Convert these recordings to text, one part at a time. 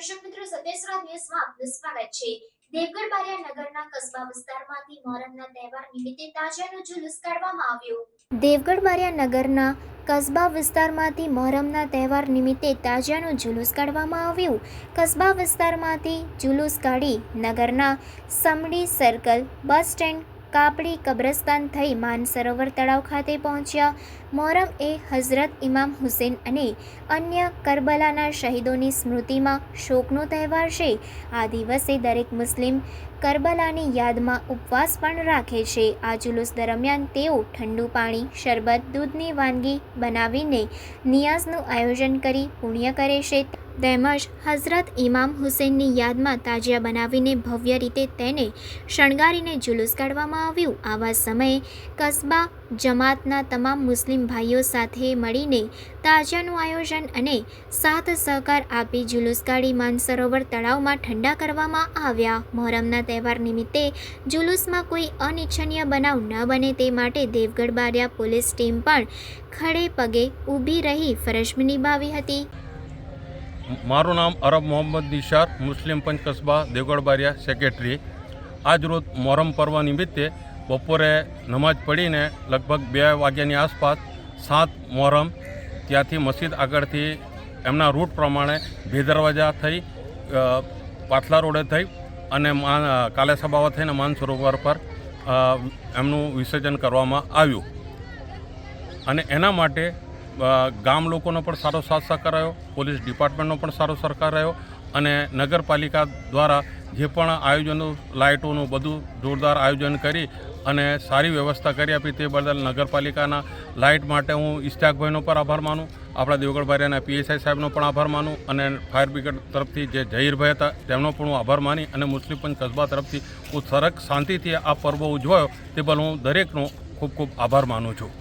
દર્શક મિત્રો, સત્યસરા ન્યૂઝમાં આપનું સ્વાગત છે। દેવગઢ બારિયા નગરના કસ્બા વિસ્તારમાંથી મોહરમના તહેવાર નિમિત્તે તાજિયાનું જુલુસ કાઢવામાં આવ્યું। દેવગઢ બારિયા નગરના કસ્બા વિસ્તારમાંથી મોહરમના તહેવાર નિમિત્તે તાજિયાનું જુલુસ કાઢવામાં આવ્યું। કસ્બા વિસ્તારમાંથી જુલુસ કાઢી નગરના સમડી સર્કલ, બસ સ્ટેન્ડ, કાપડી કબ્રસ્તાન થઈ માનસરોવર તળાવ ખાતે પહોંચ્યા। મોહરમ એ હઝરત ઇમામ હુસૈન અને અન્ય કરબલાના શહીદોની સ્મૃતિમાં શોકનો તહેવાર છે। આ દિવસે દરેક મુસ્લિમ કરબલાની યાદમાં ઉપવાસ પણ રાખે છે। આ જુલુસ દરમિયાન તેઓ ઠંડુ પાણી, શરબત, દૂધની વાનગી બનાવીને નિયાઝનું આયોજન કરી પુણ્ય કરે છે તેમજ હઝરત ઇમામ હુસૈનની યાદમાં તાજિયા બનાવીને ભવ્ય રીતે તેને શણગારીને જુલુસ કાઢવામાં આવ્યું। આવા સમયે કસ્બા જમાતના તમામ મુસ્લિમ ભાઈઓ સાથે મળીને તાજિયાનું આયોજન અને સાથ સહકાર આપી જુલુસ કાઢી માનસરોવર તળાવમાં ઠંડા કરવામાં આવ્યા। મોહરમના તહેવાર નિમિત્તે જુલુસમાં કોઈ અનિચ્છનીય બનાવ ન બને તે માટે દેવગઢ બારિયા પોલીસ ટીમ પણ ખડે પગે ઊભી રહી ફરજ નિભાવી હતી। મારું નામ અરબ મોહમ્મદ નિશાર, મુસ્લિમ પંચ કસ્બા દેવગઢ બારિયા સેક્રેટરી। આજ રોજ મોહરમ પર્વ નિમિત્તે બપોરે નમાજ પડીને લગભગ 2 વાગ્યાની આસપાસ 7 મોહરમ ત્યાંથી મસ્જિદ આગળથી એમના રૂટ પ્રમાણે બે દરવાજા થઈ પાથલા રોડે થઈ અને કાલે સબાવા થઈને માનસરોવર પર એમનું વિસર્જન કરવામાં આવ્યું અને એના માટે ગામ લોકોનો પણ સારો સાથ સહકાર રહ્યો, પોલીસ ડિપાર્ટમેન્ટનો પણ સારો સહકાર રહ્યો અને નગરપાલિકા દ્વારા જે પણ આયોજનો, લાઇટોનું બધું જોરદાર આયોજન કરી અને સારી વ્યવસ્થા કરી આપી તે બદલ નગરપાલિકાના લાઇટ માટે હું ઇશ્તિયાકભાઈનો પણ આભાર માનું, આપણા દેવગઢ બારિયાના PSI સાહેબનો પણ આભાર માનું અને ફાયર બ્રિગેડ તરફથી જે જહીરભાઈ હતા તેમનો પણ હું આભાર માની અને મુસ્લિમ પંચ કસ્બા તરફથી હું સરસ શાંતિથી આ પર્વ ઉજવાયો તે બદલ હું દરેકનો ખૂબ ખૂબ આભાર માનું છું।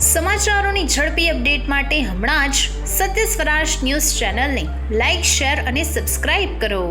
સમાચારોની ઝડપી અપડેટ માટે હમણાં જ સત્ય સ્વરાજ ન્યૂઝ ચેનલને લાઇક, શેર અને સબસ્ક્રાઇબ કરો।